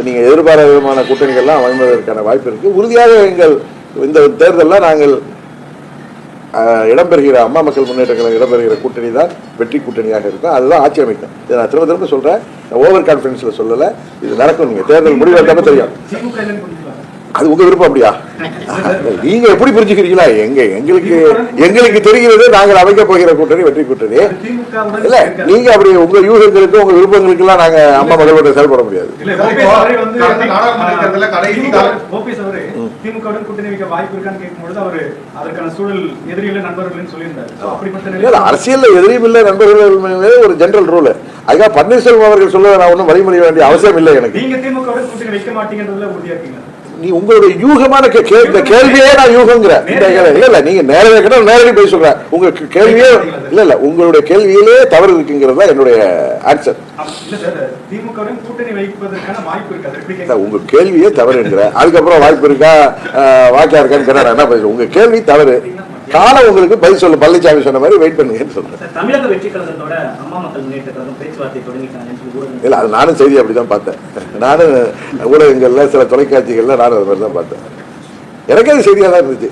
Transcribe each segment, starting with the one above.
நீங்கள் எதிர்பாராத விதமான கூட்டணிகள்லாம் அமைவதற்கான வாய்ப்பு இருக்குது. உறுதியாக எங்கள் இந்த தேர்தலில் நாங்கள் இடம்பெறுகிற அம்மா மக்கள் முன்னேற்ற கழகம் இடம்பெறுகிற கூட்டணி தான் வெற்றி கூட்டணியாக இருக்கும். அதுதான் ஆட்சி அமைக்கும். இதை நான் திரும்ப திரும்ப சொல்கிறேன், ஓவர் கான்ஃபிடன்ஸில் சொல்லலை, இது நடக்கும். நீங்கள் தேர்தல் முடிவு எடுத்தாலும் தெரியும். அது உங்க விருப்பம். அப்படியா? நீங்க எப்படி புரிஞ்சுக்கிறீங்களா? எங்களுக்கு தெரிகிறது நாங்கள் அமைக்க போகிற கூட்டணி வெற்றி கூட்டணி இல்ல. நீங்க அப்படி உங்க யூகங்களுக்கு உங்க விருப்பங்களுக்கு எல்லாம் நாங்க அம்மா மகளோட செயல்பட முடியாது. அரசியல் எதிரியும் இல்லை, நண்பர்கள் ஒரு ஜெனரல் ரூல். அதுக்காக பன்னீர்செல்வம் அவர்கள் சொல்ல நான் ஒன்றும் வழிமொழி வேண்டிய அவசியம் இல்லை எனக்கு. நீ உங்களுடைய யூகமான கேள்வியே நான் யூகங்கிறேன். இல்ல நீங்க நேரடி போய் சொல்ற உங்க கேள்வியே இல்ல உங்களுடைய கேள்வியிலே தவறு இருக்குங்கிறதா என்னுடைய ஆன்சர். உங்க கேள்வியே தவறு என்கிற அதுக்கப்புறம் வாய்ப்பு இருக்கா வாக்கியா இருக்கான்னு என்ன பேசுறேன். உங்க கேள்வி தவறு. காலம் உங்களுக்கு பதில் சொல்ல பழனிசாமி சொன்ன மாதிரி வெயிட் பண்ணுங்கன்னு சொல்றேன். இல்ல அது நானும் செய்தி அப்படிதான் பார்த்தேன். நானும் ஊடகங்கள்ல சில தொலைக்காட்சிகள்ல நானும் அது மாதிரி தான் பார்த்தேன். எனக்கு அது செய்தியா தான் இருந்துச்சு.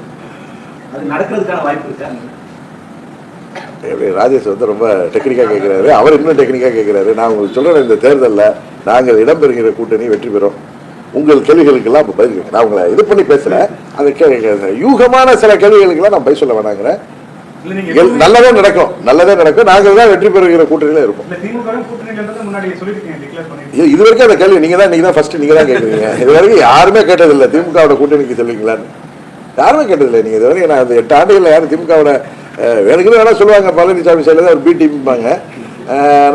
ராஜேஷ் வந்து ரொம்ப டெக்னிக்கா கேட்கிறாரு, அவர் இன்னும் டெக்னிக்கா கேட்கிறாரு. நான் உங்களுக்கு சொல்றேன், இந்த தேர்தலில் நாங்கள் இடம்பெறுகிற கூட்டணி வெற்றி பெறும். உங்கள் கேள்விகளுக்கெல்லாம் இப்போ பதில் கேட்க நான் உங்களை இது பண்ணி பேசுறேன். அந்த யூகமான சில கேள்விகளுக்கெல்லாம் நான் பதில் சொல்ல வேணாங்கிறேன். நல்லதே நடக்கும், நல்லதே நடக்கும். நாங்கள் தான் வெற்றி பெறுகிற கூட்டணியில இருப்போம். இது வரைக்கும் அந்த கேள்வி நீங்க தான் ஃபர்ஸ்ட் நீங்க தான் கேட்குறீங்க. இது வரைக்கும் யாருமே கேட்டதில்லை திமுகவோட கூட்டணிக்கு சொல்லுவீங்களான்னு. யாருமே கேட்டதில்லை. நீங்க இது வரைக்கும் நான் 8 ஆண்டுகளில் யாரும் திமுகவோட வேணுக்குன்னு வேணா சொல்லுவாங்க, பழனிசாமி சைடில் ஒரு பி டீம்பாங்க,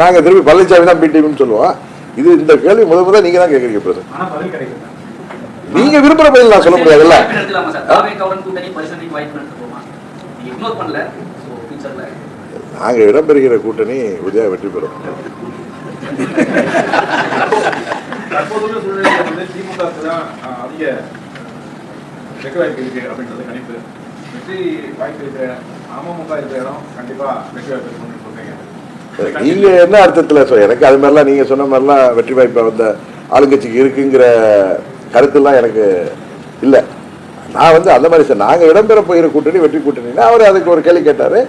நாங்கள் திரும்பி பழனிசாமி தான் பி டீம்னு சொல்லுவோம். இது இந்த கேள்வி முதல் நீங்க தான் கேட்குறீங்க. பிரதமர் நீங்க விரும்புற பதில் நான் சொல்ல முடியாதுல்ல. நாங்க இடம்பெறுகிற கூட்டணி உதயா வெற்றி பெறும். நீங்க என்ன அர்த்தத்துல எனக்கு அது மாதிரிலாம் நீங்க சொன்ன மாதிரிலாம் வெற்றி வாய்ப்பை வந்த ஆளுங்கட்சிக்கு இருக்குங்கிற கருத்துலாம் எனக்கு இல்லை. நான் வந்து அந்த மாதிரி நாங்கள் இடம்பெற போகிற கூட்டணி வெற்றி கூட்டணினா அவர் அதுக்கு ஒரு கேள்வி கேட்டார்.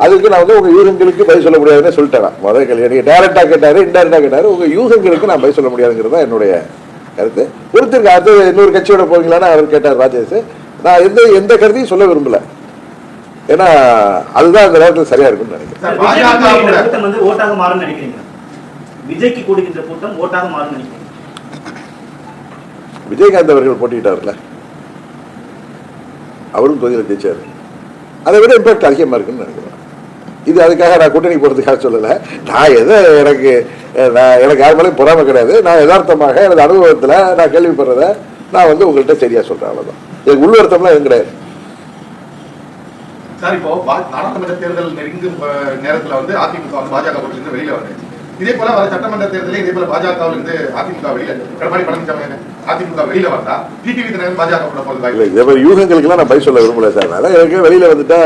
அதுக்கு நான் வந்து உங்கள் யூகங்களுக்கு பதில் சொல்ல முடியாதுன்னு சொல்லிட்டேன். முதல் கேள்வி நீங்கள் டைரக்டாக கேட்டார், இன்டைரக்டாக கேட்டார். உங்கள் யூகங்களுக்கு நான் பதில் சொல்ல முடியாதுங்கிறது தான் என்னுடைய கருத்து. ஒருத்தருக்கு அடுத்து இன்னொரு கட்சியோட போவீங்களான்னு அவர் கேட்டார் ராஜேஷ். நான் எந்த கருத்தையும் சொல்ல விரும்பல. ஏன்னா அதுதான் அந்த நேரத்தில் சரியா இருக்கும்னு நினைக்கிறேன். விஜயகாந்த் அவர்கள் போட்டிட்டார்ல, அவரும் தொகுதியில் ஜெயிச்சாரு. அதை விட இம்பாக்ட் அதிகமா இருக்குன்னு நினைக்கிறேன். இது அதுக்காக நான் கூட்டணி போறதுக்காக சொல்லலை. நான் எனக்கு யார் மேலேயும் பொறாமை கிடையாது. நான் யதார்த்தமாக எனது அனுபவத்தில் நான் கேள்விப்படுறத நான் வந்து உங்கள்கிட்ட சரியா சொல்றேன். அவ்வளவுதான். எனக்கு உள்வருத்தம்லாம் எதுவும் கிடையாது. சார், இப்போ நாடாளுமன்ற தேர்தல் நெருங்கும் நேரத்தில் வந்து அதிமுக வந்து பாஜக கூட்டணியிலிருந்து வெளியில வருது. இதே போல வர சட்டமன்ற தேர்தலில் இதே போல பாஜகவில் இருந்து அதிமுக வெளியில எடப்பாடி பழனிசாமி அதிமுக வெளியில வந்தா டிடிவி தினகரன் பாஜக கூட போறது இதே மாதிரி யூகங்களுக்கெல்லாம் நான் பதில் சொல்ல விரும்பல சார். அதான் எனக்கு வெளியில வந்துட்டா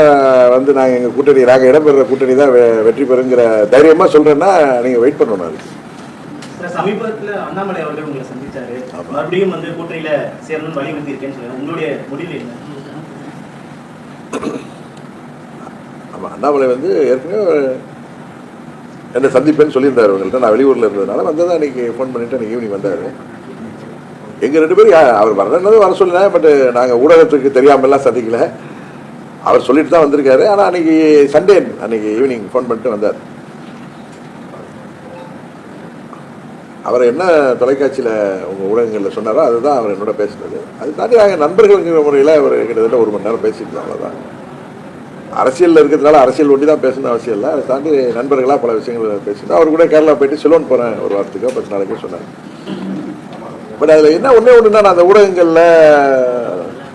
வந்து நாங்கள் எங்கள் கூட்டணி நாங்கள் இடம்பெற கூட்டணி தான் வெற்றி பெறுங்கிற தைரியமா சொல்றேன்னா நீங்க வெயிட் பண்ணணும். அதுக்கு சமீபத்தில் அண்ணாமலை அவர்கள் உங்களை சந்திச்சாரு, மறுபடியும் வந்து கூட்டணியில சேரணும்னு வலியுறுத்தி இருக்கேன்னு சொல்லுங்க. உங்களுடைய முடிவு என்ன? ஆமாம், அண்ணாமலை வந்து ஏற்கனவே என்ன சந்திப்பேன்னு சொல்லியிருந்தார் அவங்கள்ட்ட. நான் வெளியூரில் இருந்ததுனால வந்ததான் அன்றைக்கி ஃபோன் பண்ணிவிட்டு அன்றைக்கி ஈவினிங் வந்தார். எங்கள் 2 பேரும் அவர் வரணுன்னது வர சொல்லலை. பட் நாங்கள் ஊடகத்துக்கு தெரியாமலாம் சந்திக்கலை. அவர் சொல்லிட்டு தான் வந்திருக்காரு. ஆனால் அன்றைக்கி சண்டே அன்றைக்கி ஈவினிங் ஃபோன் பண்ணிட்டு வந்தார். அவர் என்ன தொலைக்காட்சியில் உங்கள் ஊடகங்களில் சொன்னாரோ அதுதான் அவர் என்னோட பேசுனது. அது தாண்டி நாங்கள் நண்பர்கள்ங்கிற முறையில் அவர் கிட்டத்தட்ட 1 மணி நேரம் பேசிட்டு அவ்வளோதான். அரசியலில் இருக்கிறதுனால அரசியல் ஒட்டி தான் பேசணும் அவசியம் இல்லை. அதை தாண்டி நண்பர்களாக பல விஷயங்கள் பேசணும். அவர் கூட கேரளா போயிட்டு சிலோன் போகிறேன் ஒரு வாரத்துக்கோ 10 நாளைக்கோ சொன்னார். பட் அதில் என்ன ஒன்றுனா நான் அந்த ஊடகங்களில்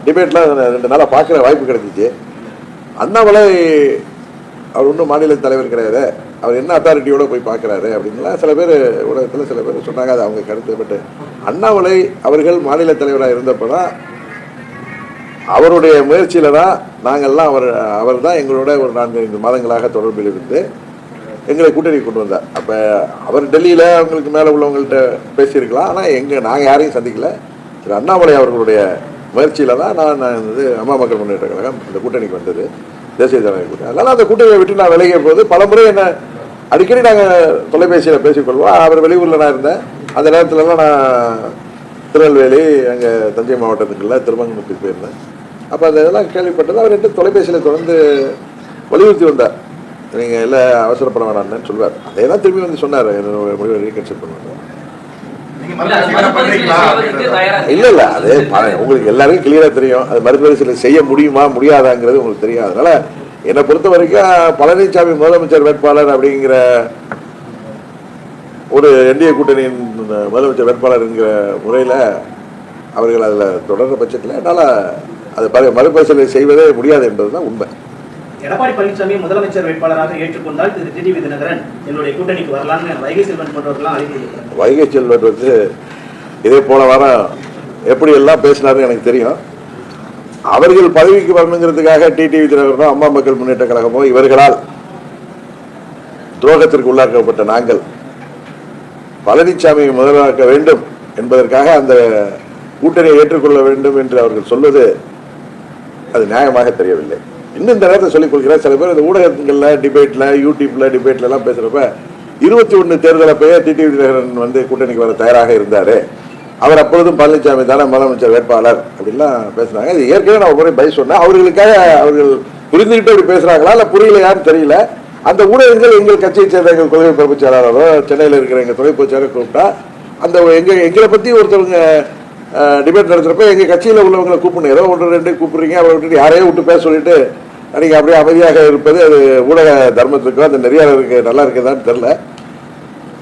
டிபேட்லாம் 2 நாளாக பார்க்குற வாய்ப்பு கிடைச்சிச்சு. அண்ணாமலை அவர் ஒன்றும் மாநில தலைவர் கிடையாது, அவர் என்ன அத்தாரிட்டியோட போய் பார்க்குறாரு அப்படின்லாம் சில பேர் ஊடகத்தில் சில பேர் சொன்னாங்க. அது அவங்க கருத்து. பட் அண்ணாமலை அவர்கள் மாநில தலைவராக இருந்தப்போ தான் அவருடைய முயற்சியில் தான் நாங்கள்லாம் அவர் தான் எங்களோட ஒரு 4-5 மாதங்களாக தொடர்பில் இருந்து எங்களை கூட்டணி கொண்டு வந்தார். அப்போ அவர் டெல்லியில் அவங்களுக்கு மேலே உள்ளவங்கள்ட்ட பேசியிருக்கலாம். ஆனால் நாங்கள் யாரையும் சந்திக்கல. திரு அண்ணாமலை அவர்களுடைய முயற்சியில் தான் நான் வந்து அம்மா மக்கள் முன்னேற்ற கழகம் இந்த கூட்டணிக்கு வந்தது, தேசிய ஜனநாயக கூட்டணி. அதனால் அந்த கூட்டணியை விட்டு நான் விலகிய போது பல முறை என்ன அடிக்கடி நாங்கள் தொலைபேசியில் பேசிக்கொள்வோம். அவர் வெளியூரில் நான் இருந்தேன். அந்த நேரத்துலலாம் நான் திருநெல்வேலி, அங்கே தஞ்சை மாவட்டத்துக்குள்ள திருமங்கலத்துக்கு போயிருந்தேன். அப்போ அந்த இதெல்லாம் கேள்விப்பட்டது. அவர் என்கிட்ட தொலைபேசியில் தொடர்ந்து வலியுறுத்தி வந்தார், நீங்கள் எல்லாம் அவசரப்பட வேணாம்னு சொல்லுவார். அதே தான் திரும்பி வந்து சொன்னார், என்னோட முடிவை ரீகன்சிடர் பண்ணுவாங்க. இல்லை அது உங்களுக்கு எல்லாருக்கும் கிளியராக தெரியும். அது மறுபரிசீலனை செய்ய முடியுமா முடியாதாங்கிறது உங்களுக்கு தெரியும். அதனால என்னை பொறுத்த வரைக்கும் பழனிசாமி முதலமைச்சர் வேட்பாளர் அப்படிங்கிற ஒரு என்டிஏ கூட்டணியின் முதலமைச்சர் வேட்பாளர் என்கிற முறையில் அவர்கள் அதில் தொடர்ந்த பட்சத்தில் என்னால் அது மறுபரிசீலனை செய்வதே முடியாது என்பது தான் உண்மை. எடப்பாடி பழனிசாமி முதலமைச்சர் வேட்பாளராக ஏற்றுக்கொண்டால் திரு டிடிவி தினகரன் என்னுடைய கூட்டணிக்கு வரலாம்னு வைகை செல்வன் போன்றவர்கள்லாம் அறிவிக்கிறார். வைகை செல்வன் வந்து இதே போன வாரம் எப்படி எல்லாம் பேசினாருன்னு எனக்கு தெரியும். அவர்கள் பதவிக்கு வரணுங்கிறதுக்காக டிடிவி தினகரனோ அம்மா மக்கள் முன்னேற்ற கழகமோ இவர்களால் துரோகத்திற்கு உள்ளாக்கப்பட்ட நாங்கள் பழனிசாமி முதலாக்க வேண்டும் என்பதற்காக அந்த கூட்டணியை ஏற்றுக்கொள்ள வேண்டும் என்று அவர்கள் சொல்வது அது நியாயமாக தெரியவில்லை. இன்னும் இந்த நேரத்தை சொல்லிக் கொள்கிறேன். சில பேர் இந்த ஊடகங்களில் டிபேட்டில் யூடியூப்ல டிபேட்ல எல்லாம் பேசுறப்ப 21 தேர்தலப்பே டிடிவி தினகரன் வந்து கூட்டணிக்கு வர தயாராக இருந்தாரு, அவர் அப்பொழுதும் பழனிசாமி தானே முதலமைச்சர் வேட்பாளர் அப்படின்லாம் பேசுனாங்க. இது ஏற்கனவே நான் ஒரு முறை பதில் சொன்னேன். அவர்களுக்காக அவர்கள் புரிந்துகிட்டு அப்படி பேசுறாங்களா இல்லை புரியலையான்னு தெரியல. அந்த ஊடகங்கள் எங்கள் கட்சியை சேர்ந்த எங்கள் கொள்கை பொறுப்பு செயலாளரோ சென்னையில் இருக்கிற எங்கள் துணை பொதுச் செயலாளர் கூப்பிட்டா அந்த எங்களை பற்றி ஒருத்தவங்க டிபேட் நடத்துறப்ப எங்கள் கட்சியில் உள்ளவங்களை கூப்பிடணும். ஏதோ 1-2 கூப்பிடுறீங்க, அவரை விட்டுட்டு யாரையும் விட்டு பேச சொல்லிட்டு நீங்கள் அப்படியே அமைதியாக இருப்பது அது ஊடக தர்மத்துக்கும் அந்த நெறியாளருக்கு நல்லா இருக்குதான்னு தெரில.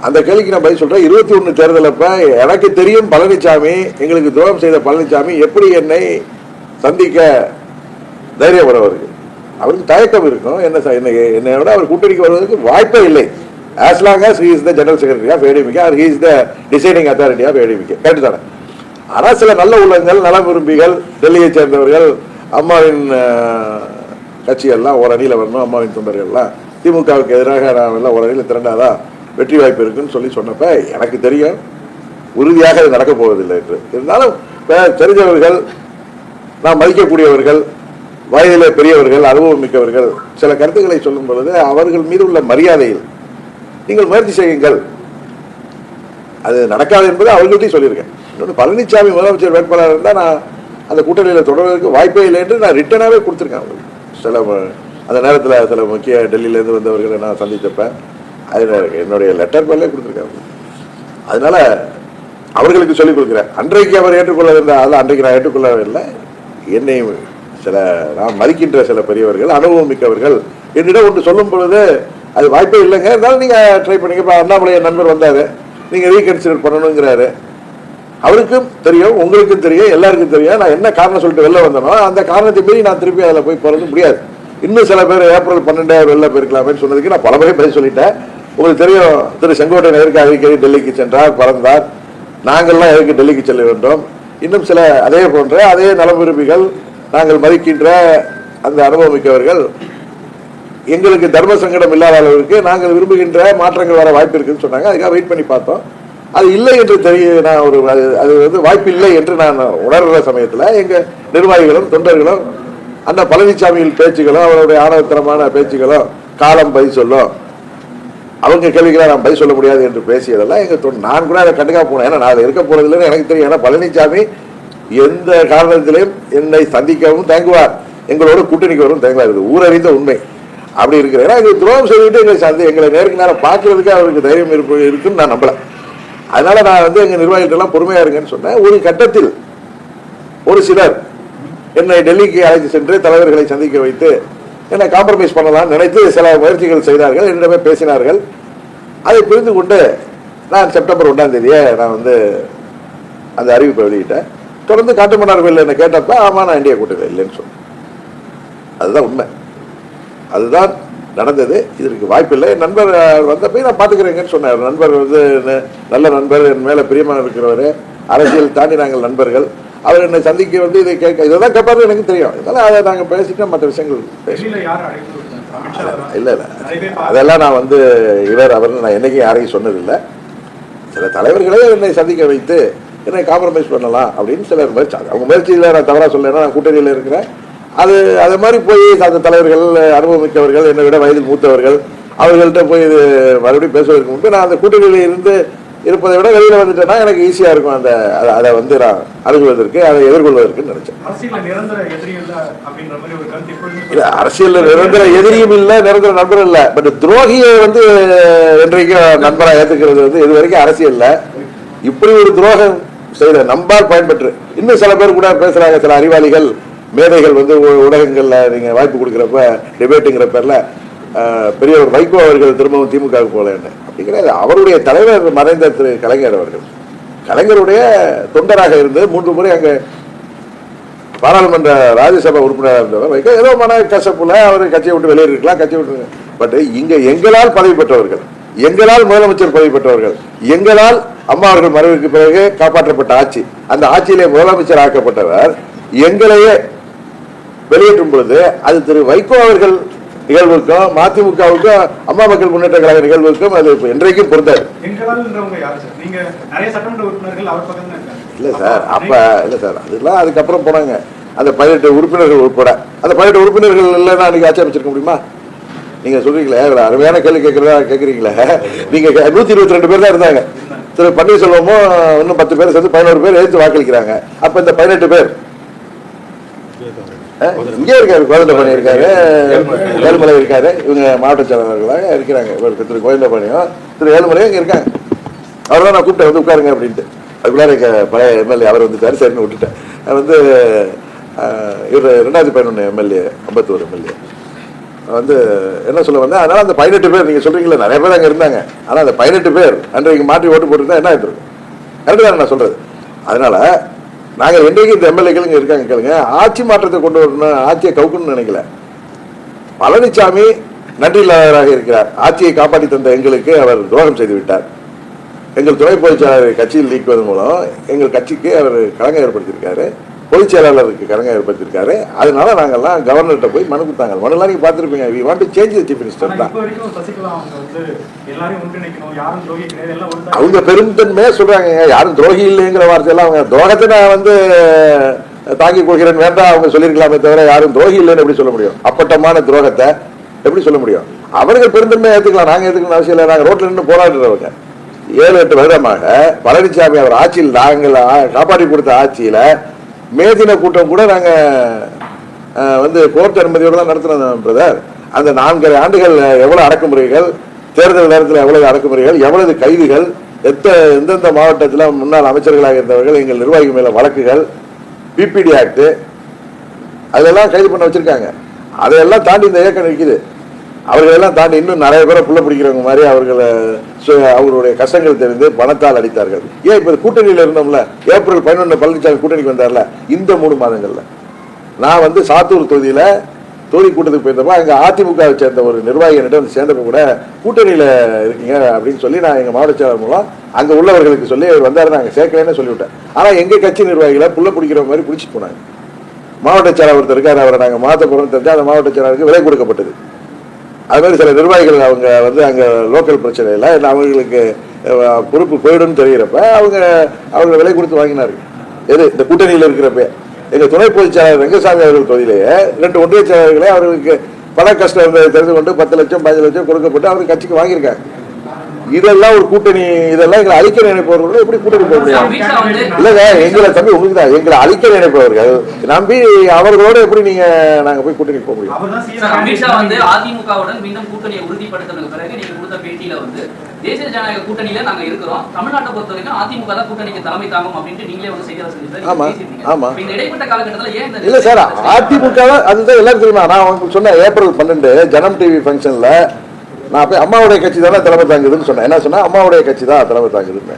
அந்த கேள்விக்கு நான் பதில் சொல்கிறேன். 21 தேர்தலப்ப எனக்கு தெரியும் பழனிசாமி, எங்களுக்கு துரோகம் செய்த பழனிசாமி எப்படி என்னை சந்திக்க தைரியம் வரவருக்கு அவருக்கு தயக்கம் இருக்கும். என்னை விட அவர் கூட்டணிக்கு வருவதற்கு வாய்ப்பே இல்லை. As long as he is the general secretary of ADMK or he is the deciding authority of ADMK. Correct தானே? ஆனால் சில நல்ல உள்ளங்கள், நல விரும்பிகள், டெல்லியை சேர்ந்தவர்கள், அம்மாவின் கட்சிகள்லாம் ஒரு அணியில் வரணும், அம்மாவின் தொண்டர்கள்லாம் திமுகவுக்கு எதிராக நாம் எல்லாம் ஒரு அணியில் திரண்டாதான் வெற்றி வாய்ப்பு இருக்குன்னு சொல்லி சொன்னப்ப எனக்கு தெரியும் உறுதியாக அது நடக்கப் போவதில்லை என்று. இருந்தாலும் தெரிஞ்சவர்கள், நாம் மதிக்கக்கூடியவர்கள், வயதிலே பெரியவர்கள், அனுபவம் மிக்கவர்கள் சில கருத்துக்களை சொல்லும் பொழுது அவர்கள் மீது உள்ள மரியாதையில் நீங்கள் முயற்சி செய்யுங்கள். அது நடக்காது என்பது அவர்கள்ட்டையும் சொல்லியிருக்கேன். இன்னொன்று, பழனிசாமி முதலமைச்சர் வேட்பாளர் இருந்தால் நான் அந்த கூட்டணியில் தொடர்வதற்கு வாய்ப்பே இல்லை என்று நான் ரிட்டனாகவே கொடுத்துருக்கேன் அவங்களுக்கு. சில அந்த நேரத்தில் சில முக்கிய டெல்லியிலேருந்து வந்தவர்களை நான் சந்தித்தப்பேன். அது என்னுடைய லெட்டர் பேர்லேயே கொடுத்துருக்கேன். அதனால அவர்களுக்கு சொல்லிக் கொடுக்குறேன். அன்றைக்கு அவர் ஏற்றுக்கொள்ள இருந்தால் அதில் அன்றைக்கு நான் ஏற்றுக்கொள்ளவில்லை. என்னை நான் மதிக்கின்ற சில பெரியவர்கள், அனுபவம் மிக்கவர்கள் என்னிடம் ஒன்று சொல்லும் பொழுது அது வாய்ப்பே இல்லைங்க, இருந்தாலும் நீங்கள் ட்ரை பண்ணிங்க. இப்போ அண்ணாமலைய நண்பர் வந்தார், நீங்கள் ரீகன்சிடர் பண்ணணுங்கிறாரு. அவருக்கும் தெரியும், உங்களுக்கும் தெரியும், எல்லாருக்கும் தெரியும். நான் என்ன காரணம் சொல்லிட்டு வெளில வந்தனோ அந்த காரணத்தை மீறி நான் திருப்பி அதில் போய் போகிறது முடியாது. இன்னும் சில பேர் ஏப்ரல் 12 வெளில போயிருக்கலாமேன்னு சொன்னதுக்கு நான் பல முறை பதில் சொல்லிட்டேன். உங்களுக்கு தெரியும், திரு செங்கோட்டையன் எதற்கு அடிக்கடி டெல்லிக்கு சென்றார், பறந்தார். நாங்கள்லாம் எதற்கு டெல்லிக்கு செல்ல வேண்டும். இன்னும் சில அதே போன்ற அதே நல விரும்பிகள், நாங்கள் மதிக்கின்ற அந்த அனுபவமிக்கவர்கள், எங்களுக்கு தர்ம சங்கடம் இல்லாத அளவுக்கு நாங்கள் விரும்புகின்ற மாற்றங்கள் வர வாய்ப்பு இருக்குன்னு சொன்னாங்க. அதுக்காக வெயிட் பண்ணி பார்த்தோம். அது இல்லை என்று நான் அது வந்து வாய்ப்பு இல்லை என்று நான் உணர்கிற சமயத்தில் எங்கள் நிர்வாகிகளும் தொண்டர்களும் அந்த பழனிசாமியின் பேச்சுகளும் அவருடைய ஆணவத்தனமான பேச்சுகளும் காலம் பதில் சொல்லும், அவங்க கேள்விகளை நான் பதில் சொல்ல முடியாது என்று பேசியதெல்லாம் எங்கள் நான் கூட அதை கண்டுக்காம போனேன். ஏன்னா நான் அதை இருக்க போறதில்லைன்னு எனக்கு தெரியும். ஏன்னா பழனிசாமி எந்த காரணத்திலையும் என்னை சந்திக்கவும் தயங்குவார், எங்களோட கூட்டணிக்கு வரும் தயங்குவார். இது ஊரறிந்த உண்மை. அப்படி இருக்கிற ஏன்னா எங்களுக்கு துரோகம் சொல்லிட்டு எங்களை நேருக்கு நேரம் பார்க்கறதுக்கு அவருக்கு தைரியம் இருக்குன்னு நான் நம்பல. அதனால நான் வந்து எங்க நிர்வாகிகளெல்லாம் பொறுமையா இருங்கன்னு சொன்னேன். ஒரு கட்டத்தில் ஒரு சிலர் என்னை டெல்லிக்கு அழைத்து சென்று தலைவர்களை சந்திக்க வைத்து என்னை காம்ப்ரமைஸ் பண்ணலாம்னு நினைத்து சில முயற்சிகள் செய்தார்கள், என்னிடமே பேசினார்கள். அதை புரிந்து கொண்டு நான் செப்டம்பர் 1ஆம் தேதியே நான் வந்து அந்த அறிவிப்பை வெளியிட்டேன். தொடர்ந்து காட்டுமன்னார் கோயிலில் என்ன கேட்டப்ப ஆமா நான் இந்தியா கூட்டணி இல்லைன்னு சொன்னேன். அதுதான் உண்மை, அதுதான் நடந்தது. இதற்கு வாய்ப்பில்லை. நண்பர் வந்தப்போ நான் பார்த்துக்கிறேங்கன்னு சொன்னார். நண்பர் வந்து நல்ல நண்பர், என் மேலே பிரியமாக இருக்கிறவர், அரசியல் தாண்டி நாங்கள் நண்பர்கள். அவர் என்னை சந்திக்க வந்து இதை கேட்க இதை தான் கேட்பாரு எனக்கு தெரியும். இதெல்லாம் அதை நாங்கள் பேசிட்டு மற்ற விஷயங்கள் பேச இல்லை அதெல்லாம் நான் வந்து இவர் அவர் நான் என்னைக்கும் யாரையும் சொன்னதில்லை. சில தலைவர்களே என்னை சந்திக்க வைத்து என்னை காம்ப்ரமைஸ் பண்ணலாம் அப்படின்னு சிலர் முயற்சி, அவங்க முயற்சியில் நான் தவறாக சொல்லலைன்னா நான் கூட்டணியில் இருக்கிறேன். அது மாதிரி போய் அந்த தலைவர்கள் அனுபவமிக்கவர்கள் என்னை விட வயதில் மூத்தவர்கள் அவர்கள்ட்ட போய் இது மறுபடியும் பேசுவதற்கு முன்பு நான் அந்த கூட்டணியில் இருந்து இருப்பதை விட வெளியில் வந்துட்டேன்னா எனக்கு ஈஸியாக இருக்கும் அதை வந்து நான் அணுகுவதற்கு அதை எதிர்கொள்வதற்குன்னு நினைச்சேன். இல்லை அரசியல் நிரந்தர எதிரியும் இல்லை நிரந்தர நண்பரும் இல்லை. பட் துரோகியை வந்து என்றைக்கும் நண்பராக ஏற்றுக்கிறது வந்து இது வரைக்கும் அரசியல்ல இப்படி ஒரு துரோகம் செய்த நம்பால் பயன்பெற்று இன்னும் சில பேர் கூட பேசுறாங்க. சில அறிவாளிகள் மேதைகள் வந்து ஊடகங்கள்ல நீங்க வாய்ப்பு கொடுக்குறப்ப டிபேட்டுங்கிற பேர்ல பெரிய ஒரு வைகோ அவர்கள் திரும்பவும் திமுக போல என்ன அப்படி கிடையாது. அவருடைய தலைவர் மறைந்த திரு கலைஞர் அவர்கள் கலைஞருடைய தொண்டராக இருந்து 3 முறை அங்க பாராளுமன்ற ராஜ்யசபா உறுப்பினராக இருந்தவர் வைகோ ஏதோ மன கசப்புல அவர் கட்சியை விட்டு வெளியேறிருக்கலாம், கட்சியை விட்டு. பட் இங்க எங்களால் பதவி பெற்றவர்கள், எங்களால் முதலமைச்சர் பதவி பெற்றவர்கள், எங்களால் அம்மா அவர்கள் மறைவுக்கு பிறகு காப்பாற்றப்பட்ட ஆட்சி, அந்த ஆட்சியிலே முதலமைச்சர் ஆக்கப்பட்டவர் எங்களையே வெளியேற்றும் பொழுது அது திரு வைகோ அவர்கள் நிகழ்வுக்கும் மதிமுகவுக்கும் அம்மா மக்கள் முன்னேற்ற கழக நிகழ்வுக்கும் அது என்றைக்கும் பொருந்தாது. இல்லை சார் அப்ப இல்லை சார் அதெல்லாம் அதுக்கப்புறம் போனாங்க. அந்த 18 உறுப்பினர்கள் உட்பட அந்த 18 உறுப்பினர்கள் இல்லைன்னா அன்னைக்கு ஆட்சி அமைச்சிருக்க முடியுமா? நீங்க சொல்றீங்களே அருமையான கேள்வி கேட்கறீங்களே. நீங்க 122 பேர் தான் இருந்தாங்க. திரு பன்னீர்செல்வமும் இன்னும் 10 பேர் சேர்த்து 11 பேர் எதிர்த்து வாக்களிக்கிறாங்க. அப்ப இந்த 18 பேர் இங்கே இருக்காரு, கோவிந்தபாணி இருக்காரு, ஏழுமலை இருக்காரு, இவங்க மாவட்ட செயலாளர்களாக இருக்கிறாங்க. இவருக்கு திரு கோவிந்தபாணியும் திரு ஏழுமலையும் இங்க இருக்காங்க. அவர் தான் நான் கூப்பிட்டேன் வந்து உட்காருங்க அப்படின்ட்டு. அதுக்குள்ளார பழைய எம்எல்ஏ அவர் வந்துட்டாரு, சரின்னு விட்டுட்டேன். வந்து இவர் 2011 எம்எல்ஏ அம்பத்தூர் எம்எல்ஏ வந்து என்ன சொல்ல வந்தேன். அதனால அந்த 18 பேர் நீங்க சொல்றீங்களா நிறைய பேர் அங்க இருந்தாங்க. ஆனா அந்த 18 பேர் அன்றைக்கு மாற்றி ஓட்டு போட்டுருந்தா என்ன ஆயிட்டு இருக்கும்? கரெக்டு தானே நான் சொல்றது? அதனால நாங்கள் என்றைக்கு இந்த எம்எல்ஏக்கள் இங்க இருக்காங்க கேளுங்க. ஆட்சி மாற்றத்தை கொண்டு வரணும், ஆட்சியை கவுக்கணும்னு நினைக்கல. பழனிசாமி நன்றி இல்லாதவராக இருக்கிறார். ஆட்சியை காப்பாற்றி தந்த எங்களுக்கு அவர் துரோகம் செய்து விட்டார். எங்கள் துணை பொதுச் செயலாளரை கட்சியில் நீக்குவதன் மூலம் எங்கள் கட்சிக்கு அவர் களங்கம் ஏற்படுத்தியிருக்காரு, பொதுச் செயலாளருக்கு களங்கம் ஏற்படுத்தியிருக்காரு. அதனால நாங்கள்லாம் கவர்னர்கிட்ட போய் மனு கொடுத்தாங்க. மனுலாம் நீங்க பார்த்துருப்பீங்க. We want to change the chief minister தான். அவங்க பெருந்தன்மையா சொல்றாங்க யாரும் துரோகி இல்லைங்கிற வார்த்தையெல்லாம் அவங்க துரோகத்தை நான் வந்து தாங்கிக் கொள்கிறேன் வேண்டாம் அவங்க சொல்லியிருக்கலாமே தவிர யாரும் துரோகி இல்லைன்னு எப்படி சொல்ல முடியும்? அப்பட்டமான துரோகத்தை எப்படி சொல்ல முடியும்? அவர்கள் பெருந்தன்மையை ஏற்றுக்கலாம், நாங்க ஏற்றுக்கணும் அவசியம் இல்லை. நாங்கள் ரோட்ல நின்று போராடுறவங்க 7-8 வருடமாக பழனிசாமி அவர் ஆட்சியில் நாங்கள் காப்பாற்றி கொடுத்த ஆட்சியில மேதின கூட்டம் கூட நாங்க வந்து கோர்ட் அனுமதியோடு தான் நடத்தினோம் பிரதர். அந்த 4.5 ஆண்டுகள் எவ்வளவு அடக்குமுறைகள், தேர்தல் நேரத்தில் எவ்வளவு அடக்குமுறைகள், எவ்வளவு கைதுகள், எந்தெந்த மாவட்டத்தில் முன்னாள் அமைச்சர்களாக இருந்தவர்கள் எங்கள் நிர்வாகி மேல வழக்குகள், பிபிடி ஆக்ட் அதெல்லாம் கைது பண்ண வச்சிருக்காங்க. அதையெல்லாம் தாண்டி இந்த இயக்கம் இருக்குது. அவர்களெல்லாம் தாண்டி இன்னும் நிறைய பேரை புள்ள பிடிக்கிறவங்க மாதிரி அவர்களுடைய கஷ்டங்கள் தெரிந்து பணத்தால் அடித்தார்கள். ஏன் இப்ப கூட்டணியில இருந்தோம்ல, ஏப்ரல் 11 பழனிசாமி கூட்டணிக்கு வந்தார்ல, இந்த 3 மாதங்கள்ல நான் வந்து சாத்தூர் தொகுதியில தொகுதி கூட்டத்துக்கு போயிருந்தப்ப அங்க அதிமுகவை சேர்ந்த ஒரு நிர்வாகியிடம் வந்து சேர்ந்தப்ப கூட கூட்டணியில இருக்கீங்க அப்படின்னு சொல்லி நான் எங்க மாவட்ட செயலாளர் மூலம் அங்க உள்ளவர்களுக்கு சொல்லி வந்தாரு. நாங்க சேர்க்கலன்னு சொல்லிவிட்டேன். ஆனா எங்க கட்சி நிர்வாகிகளை புள்ள பிடிக்கிற மாதிரி பிடிச்சிட்டு போனாங்க. மாவட்ட செயலாளர் ஒருத்தர் இருக்காரு, அவரை நாங்க மாத்த போறோம்னு தெரிஞ்சா அந்த மாவட்ட செயலாளருக்கு விலை கொடுக்கப்பட்டது. அது மாதிரி சில நிர்வாகிகள் அவங்க வந்து அங்க லோக்கல் பிரச்சனை இல்லை, அவங்களுக்கு பொறுப்பு போயிடும் தெரிகிறப்ப அவங்க விலை கொடுத்து வாங்கினார்கள். எது இந்த கூட்டணியில் இருக்கிறப்ப எங்க துணை பொதுச் செயலாளர் ரங்கசாமி அவர்கள் தொகுதியிலேயே 2 ஒன்றிய செயலாளர்களே அவர்களுக்கு பண கஷ்டம் இருந்ததை தெரிந்து கொண்டு 10 லட்சம் 15 லட்சம் கொடுக்கப்பட்டு அவருக்கு கட்சிக்கு வாங்கியிருக்காங்க. இதெல்லாம் ஒரு கூட்டணி, இதெல்லாம் எங்களை அழிக்க நினைப்பவர்கள் எப்படி கூட்டணி போக முடியும்? இல்லைங்க எங்களை தம்பி உங்களுக்கு தான் எங்களை அழிக்க நினைப்பவர்கள் நம்பி அவர்களோட எப்படி நீங்க நாங்க போய் கூட்டணி போக முடியும்? அமித்ஷா வந்து அதிமுகவுடன் மீண்டும் கூட்டணியை உறுதிப்படுத்தின பிறகு நீங்க கொடுத்த பேட்டியில வந்து தேசிய ஜனநாயக கூட்டணியில நாங்க இருக்கிறோம், தமிழ்நாட்டை பொறுத்த வரைக்கும் அதிமுக தான் கூட்டணிக்கு தலைமை தாங்கும் அப்படின்ட்டு நீங்களே வந்து செய்தியா சொல்லியிருக்கீங்க. இந்த இடைப்பட்ட காலகட்டத்தில் ஏன் இல்ல சார் அதிமுக அதுதான் எல்லாரும் தெரியுமா? நான் உங்களுக்கு சொன்ன ஏப்ரல் 12 ஜனம் டிவி ஃபங்க்ஷன்ல நான் போய் அம்மாவுடைய கட்சி தானே தலைமை தாங்குதுன்னு சொன்னேன். என்ன சொன்னா அம்மாவுடைய கட்சி தான் தலைமை தாங்குதுன்னு.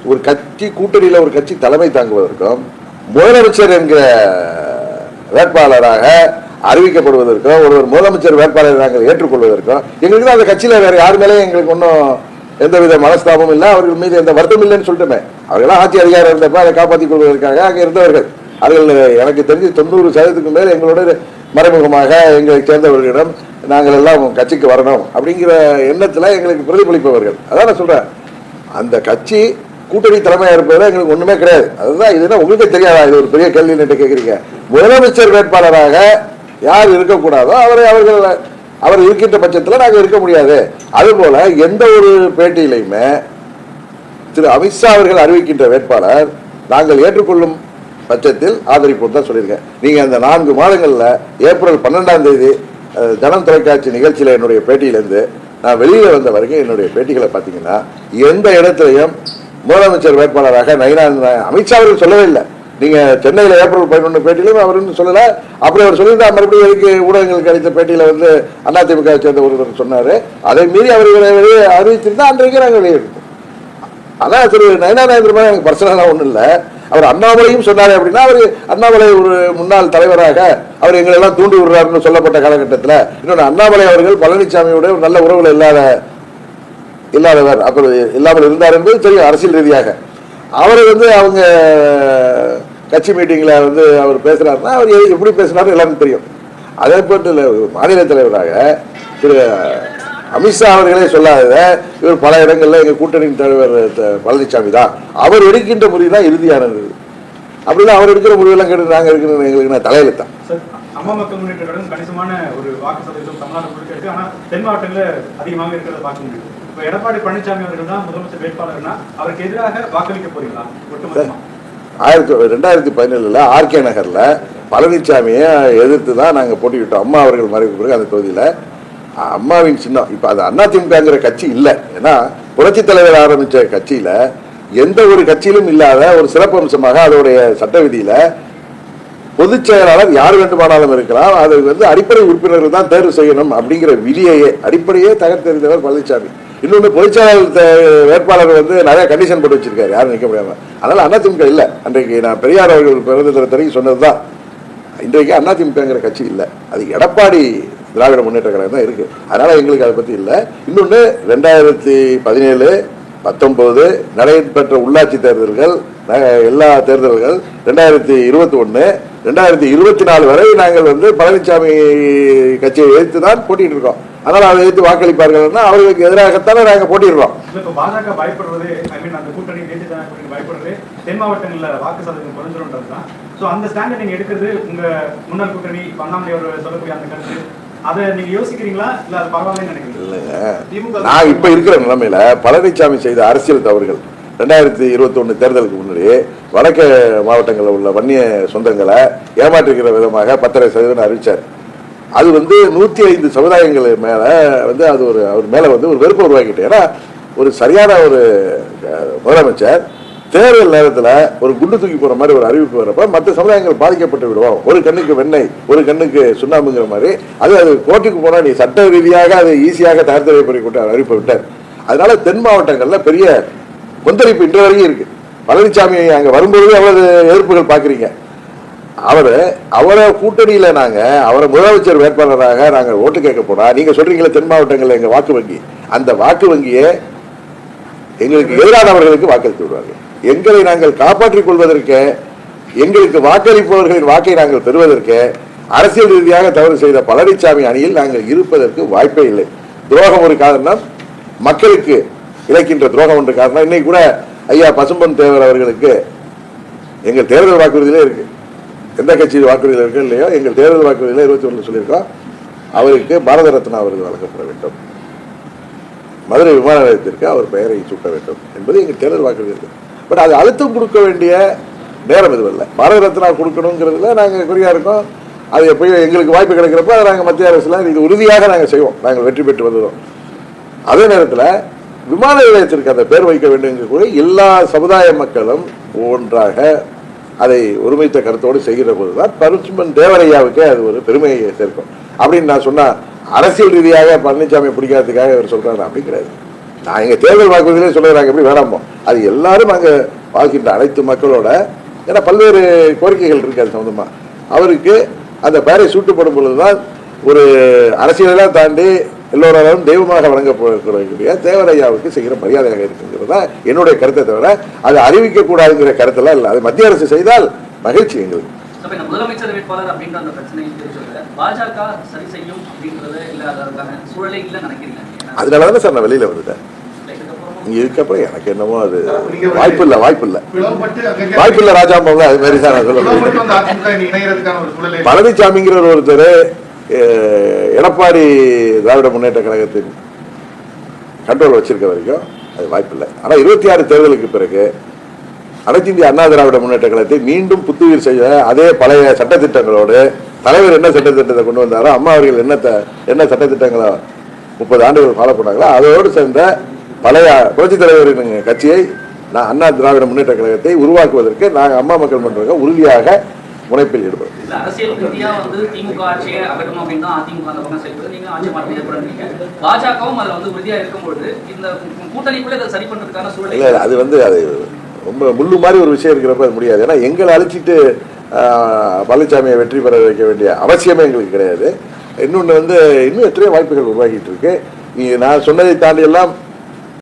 ஒரு கட்சி கூட்டணியில ஒரு கட்சி தலைமை தாங்குவதற்கும் முதலமைச்சர் என்கிற வேட்பாளராக அறிவிக்கப்படுவதற்கும் ஒரு முதலமைச்சர் வேட்பாளரை நாங்கள் ஏற்றுக்கொள்வதற்கும் எங்களுக்கு தான் அந்த கட்சியில வேற யார் மேலேயும் எங்களுக்கு ஒன்றும் எந்தவித மனஸ்தாபமும் இல்லை, அவர்கள் மீது எந்த வருத்தம் இல்லைன்னு சொல்லிட்டுமே. அவர்களாம் ஆட்சி அதிகாரம் இருந்தப்ப அதை காப்பாற்றிக் கொள்வதற்காக அங்கே இருந்தவர்கள். அவர்கள் எனக்கு தெரிஞ்சு 90% மேல் எங்களோட மறைமுகமாக எங்களை சேர்ந்தவர்களிடம் நாங்கள் எல்லாம் கட்சிக்கு வரணும் அப்படிங்கிற எண்ணத்தில் எங்களுக்கு பிரதிபலிப்பவர்கள். அதான் நான் சொல்கிறேன், அந்த கட்சி கூட்டணி தலைமையாக இருப்பதில் எங்களுக்கு ஒன்றுமே கிடையாது. அதுதான் இதுனா உங்களுக்கே தெரியாதா? இது ஒரு பெரிய கேள்வி என்று கேட்குறீங்க. முதலமைச்சர் வேட்பாளராக யார் இருக்கக்கூடாதோ அவர் இருக்கின்ற பட்சத்தில் நாங்கள் இருக்க முடியாது. அதுபோல எந்த ஒரு பேட்டியிலையுமே திரு அமித்ஷா அவர்கள் அறிவிக்கின்ற வேட்பாளர் நாங்கள் ஏற்றுக்கொள்ளும் பட்சத்தில் ஆதரிப்போம் தான் சொல்லியிருக்கேன். நீங்கள் அந்த 4 மாதங்களில் ஏப்ரல் 12ஆம் தேதி ஜனம் தொலைக்காட்சி நிகழ்ச்சியில் என்னுடைய பேட்டியிலேருந்து நான் வெளியில் வந்த வரைக்கும் என்னுடைய பேட்டிகளை பார்த்தீங்கன்னா எந்த இடத்துலையும் முதலமைச்சர் வேட்பாளராக அமித்ஷா அவர்கள் சொல்லவே இல்லை. நீங்கள் சென்னையில் ஏப்ரல் 11 பேட்டியிலும் அவர் சொல்லலை. அப்புறம் அவர் சொல்லியிருந்தா மறுபடியும் எதுக்கு ஊடகங்களுக்கு அளித்த பேட்டியில் வந்து அதிமுக சேர்ந்த ஒருவர் சொன்னார். அதை மீறி அவர்களை அறிவிச்சிருந்தா அன்றைக்கு நாங்கள் வெளியிட்டோம். அதான் திரு நயனாநேந்திரமான எனக்கு பர்சனலாக ஒன்றும் இல்லை. அவர் அண்ணாமலையும் சொன்னார் அப்படின்னா அவர் அண்ணாமலை ஒரு முன்னாள் தலைவராக அவர் எங்களெல்லாம் தூண்டி விடுறாருன்னு சொல்லப்பட்ட காலகட்டத்தில் இன்னொன்று அண்ணாமலை அவர்கள் பழனிசாமியோட ஒரு நல்ல உறவுகள் இல்லாதவர் அப்புறம் இல்லாமல் இருந்தார் என்பது தெரியும். அரசியல் ரீதியாக அவரை வந்து அவங்க கட்சி மீட்டிங்கில் வந்து அவர் பேசுகிறாருன்னா அவர் எப்படி பேசுனாரு எல்லாருக்கும் தெரியும். அதே போட்டு மாநில தலைவராக திரு அமித்ஷா அவர்களே சொல்லாத இவர் பல இடங்களில் எங்கள் கூட்டணியின் தலைவர் பழனிசாமி தான் அவர் எடுக்கின்ற முடிவு தான் இறுதியானது. அப்படின்னா அவர் எடுக்கிற முடிவெல்லாம் கேட்டு நாங்கள் இருக்கிற எங்களுக்கு நான் தலையில்தான். அம்மா மக்கள் முன்னேற்ற கழகம் கணிசமான ஒரு வாக்கு சதவீதம் தமிழ்நாடு முழுக்க இருக்கு. ஆனால் தென் மாவட்டங்களில் அதிகமாக இருக்கிறத பார்க்க முடியும். இப்போ எடப்பாடி பழனிசாமி அவர்கள் தான் முதலமைச்சர் வேட்பாளர்னா அவருக்கு எதிராக வாக்களிக்க போறீங்களா? 2017 ஆர்கே நகரில் பழனிசாமியை எதிர்த்து தான் நாங்கள் போட்டிக்கிட்டோம். அம்மா அவர்கள் மறைவுக்கு பிறகு அந்த தொகுதியில் அம்மாவின் சின்னம். இப்போ அது அதிமுகங்கிற கட்சி இல்லை. ஏன்னா புரட்சி தலைவர் ஆரம்பித்த கட்சியில் எந்த ஒரு கட்சியிலும் இல்லாத ஒரு சிறப்பு அம்சமாக அதோடைய சட்ட விதியில் பொதுச் செயலாளர் யார் வேண்டுமானாலும் இருக்கலாம், அது வந்து அடிப்படை உறுப்பினர்கள் தான் தேர்வு செய்யணும் அப்படிங்கிற விதியையே அடிப்படையே தகர்த்தெறிந்தவர் பழனிசாமி. இன்னொன்று பொதுச்செயலாளர் வேட்பாளர் வந்து நிறைய கண்டிஷன் போட்டு வச்சிருக்காரு, யாரும் நிற்க முடியாமல். அதனால் அதிமுக இல்லை. அன்றைக்கு நான் பெரியார் அவர்கள் பிறந்த தினத்தன்னைக்கு சொன்னது தான். இன்றைக்கு அதிமுகங்கிற கட்சி இல்லை. அது எடப்பாடி திராவிட முன்னேற்ற கழகம் தான் இருக்குது. அதனால் எங்களுக்கு அதை பற்றி இல்லை. இன்னொன்று 2017, 19 நடைபெற்ற உள்ளாட்சி தேர்தல்கள் எல்லா தேர்தல்கள் 2021, 2024 வரை நாங்கள் வந்து பழனிசாமி கட்சியை எதிர்த்து தான் போட்டிட்டு இருக்கோம். அதனால் அதை எதிர்த்து வாக்களிப்பார்கள்னா அவர்களுக்கு எதிராகத்தானே நாங்கள் போட்டிடுறோம். இப்போ பாஜக பயப்படுறது, அந்த கூட்டணி தேசிய ஜனநாயக கூட்டணி பயப்படுறது தென் மாவட்டங்களில் வாக்கு சதவீதம் குறைஞ்சிருன்றது தான். ஸோ அந்த ஸ்டாண்டை நீங்கள் எடுக்கிறது உங்கள் முன்னாள் கூட்டணி அண்ணாமலை அவர் சொல்லக்கூடிய அந்த கருத்து, அதை நீங்க யோசிக்கிறீங்களா இல்ல அது பரவாயில்லைன்னு நினைக்கிறீங்களா? இல்லைங்க, நான் இப்ப இருக்கிற நிலைமையில பழனிசாமி செய்த அரசியல் தவறுகள் 2021 தேர்தலுக்கு முன்னாடி வடக்கு மாவட்டங்களில் உள்ள வன்னிய சொந்தங்களை ஏமாற்றுகிற விதமாக 10% அறிவிச்சார். அது வந்து 105 சமுதாயங்கள் மேல வந்து அது அவர் மேல வந்து ஒரு வெறுப்பு உருவாக்கிட்டு. ஏன்னா ஒரு சரியான ஒரு முதலமைச்சர் தேர்தல் நேரத்தில் ஒரு குண்டு தூக்கி போற மாதிரி ஒரு அறிவிப்பு வரப்ப மற்ற சமுதாயங்கள் பாதிக்கப்பட்டு விடுவோம். ஒரு கண்ணுக்கு வெண்ணெய் ஒரு கண்ணுக்கு சுண்ணாம்புங்கிற மாதிரி அது கோர்ட்டுக்கு போனால் நீ சட்ட ரீதியாக அது ஈஸியாக தயார்த்தறிவிப்பட்டு அறிவிப்பை விட்டார். அதனால தென் மாவட்டங்களில் பெரிய கொந்தளிப்பு இன்று வரைக்கும் இருக்கு. பழனிசாமி அங்கே வரும்பொழுது அவ்வளவு எதிர்ப்புகள் பார்க்குறீங்க. அவரை கூட்டணியில் அவரை முதலமைச்சர் வேட்பாளராக நாங்கள் ஓட்டு கேட்க போனால் நீங்கள் சொல்றீங்களே தென் மாவட்டங்களில் எங்கள் வாக்கு வங்கி, அந்த வாக்கு வங்கியை எங்களுக்கு எதிரானவர்களுக்கு வாக்களித்து விடுவார்கள். எங்களை நாங்கள் காப்பாற்றிக் கொள்வதற்கு, எங்களுக்கு வாக்களிப்பவர்களின் வாக்கை நாங்கள் பெறுவதற்கு அரசியல் ரீதியாக தவறு செய்த பழனிசாமி அணியில் நாங்கள் இருப்பதற்கு வாய்ப்பே இல்லை. துரோகம் ஒரு காரணம், மக்களுக்கு இழைக்கின்ற துரோகம் ஒன்று காரணம். இன்னைக்கு கூட ஐயா பசும்பொன் தேவர் அவர்களுக்கு எங்கள் தேர்தல் வாக்குறுதியிலே இருக்கு, எந்த கட்சியில் வாக்குறுதியில் இருக்கு இல்லையோ எங்கள் தேர்தல் வாக்குறுதியில் 21 சொல்லியிருக்கோம், அவருக்கு பாரத ரத்னா விருது வழங்கப்பட வேண்டும், மதுரை விமான நிலையத்திற்கு அவர் பெயரை சூட்ட வேண்டும் என்பது எங்கள் தேர்தல் வாக்குறுதி இருக்கு. பட் அது அழுத்தம் கொடுக்க வேண்டிய நேரம் இதுவல்ல. பாரத ரத்னா கொடுக்கணுங்கிறதுல நாங்கள் குறியாக இருக்கோம். அது எப்பயும் எங்களுக்கு வாய்ப்பு கிடைக்கிறப்ப அதை நாங்கள் மத்திய அரசில் இது உறுதியாக நாங்கள் செய்வோம். நாங்கள் வெற்றி பெற்று வந்தோம். அதே நேரத்தில் விமான நிலையத்திற்கு அந்த பேர் வைக்க வேண்டும் கூட எல்லா சமுதாய மக்களும் ஒன்றாக அதை ஒருமித்த கருத்தோடு செய்கிற போது தான் பசும்பொன் தேவரையாவுக்கு அது ஒரு பெருமையை சேர்க்கும். அப்படின்னு நான் சொன்னால் அரசியல் ரீதியாக பழனிசாமி பிடிக்காததுக்காக அவர் சொல்றாரு அப்படி கிடையாது. நான் எங்கள் தேர்தல் வாக்குறுதியிலே சொல்லுறாங்க எப்படி வேணாமோ அது எல்லாரும் அங்கே வாழ்கின்ற அனைத்து மக்களோட, ஏன்னா பல்வேறு கோரிக்கைகள் இருக்கு அது சம்பந்தமா. அவருக்கு அந்த பெயரை சூட்டப்படும் பொழுதுதான் ஒரு அரசியலெல்லாம் தாண்டி எல்லோராலும் தெய்வமாக வழங்கப்படக்கூடிய தேவரையாவுக்கு செய்கிற மரியாதையாக இருக்குங்கிறது தான் என்னுடைய கருத்தை தவிர அது அறிவிக்க கூடாதுங்கிற கருத்தெல்லாம் இல்லை. அது மத்திய அரசு செய்தால் மகிழ்ச்சி எங்களுக்கு. அப்ப இந்த முதலமைச்சர் வேட்பாளர் அப்படின்ற அந்த பிரச்சனையை தெரிவிச்சது பாஜக சரி செய்யும் அப்படின்றத இல்ல அதற்கான சூழலே இல்ல நினைக்கிறீங்க? அதனாலதானே சார் நான் வெளியில வந்துட்டேன். இங்க இருக்கப்பறம் எனக்கு என்னமோ அது வாய்ப்பு இல்ல ராஜாம்பவங்க அது மாதிரி தான் நான் சொல்ல. பழனிசாமிங்கிற ஒருத்தர் எடப்பாடி திராவிட முன்னேற்ற கழகத்தின் கண்ட்ரோல் வச்சிருக்க வரைக்கும் அது வாய்ப்பு இல்லை. ஆனா 26 தேர்தலுக்கு பிறகு அனைத்து இந்திய அண்ணா திராவிட முன்னேற்ற கழகத்தை மீண்டும் புத்துயிர் செய்ய அதே பழைய சட்டத்திட்டங்களோடு தலைவர் என்ன சட்டத்திட்டத்தை கொண்டு வந்தாரோ, அம்மா அவர்கள் என்ன சட்டத்திட்டங்களை 30 ஆண்டுகள் ஃபாலோ பண்ணாங்களோ அதோடு சேர்ந்த பழைய புரட்சித் தலைவரின் கட்சியை நான் அண்ணா திராவிட முன்னேற்ற கழகத்தை உருவாக்குவதற்கு நாங்கள் அம்மா மக்கள் மன்றம் உறுதியாக முனைப்பில் ஈடுபடும். அரசியல் ரீதியா வந்து திமுக ஆட்சியை அகற்றணும் அப்படின்னு தான் அதிமுக அந்த பக்கம் செய்வது. நீங்க ஆட்சி மாற்றம் ஏற்படுறீங்க, பாஜகவும் அதுல வந்து உறுதியா இருக்கும்பொழுது இந்த கூட்டணிக்குள்ள இதை சரி பண்றதுக்கான சூழல் இல்லை. அது ரொம்ப முள்ளு மாதிரி ஒரு விஷயம் இருக்கிறப்ப அது முடியாது. ஏன்னா எங்களை அழைச்சிட்டு பழனிசாமியை வெற்றி பெற வைக்க வேண்டிய அவசியமே எங்களுக்கு கிடையாது. இன்னொன்று இன்னும் எத்தனையோ வாய்ப்புகள் உருவாகிட்டு இருக்கு. நான் சொன்னதை தாண்டி எல்லாம்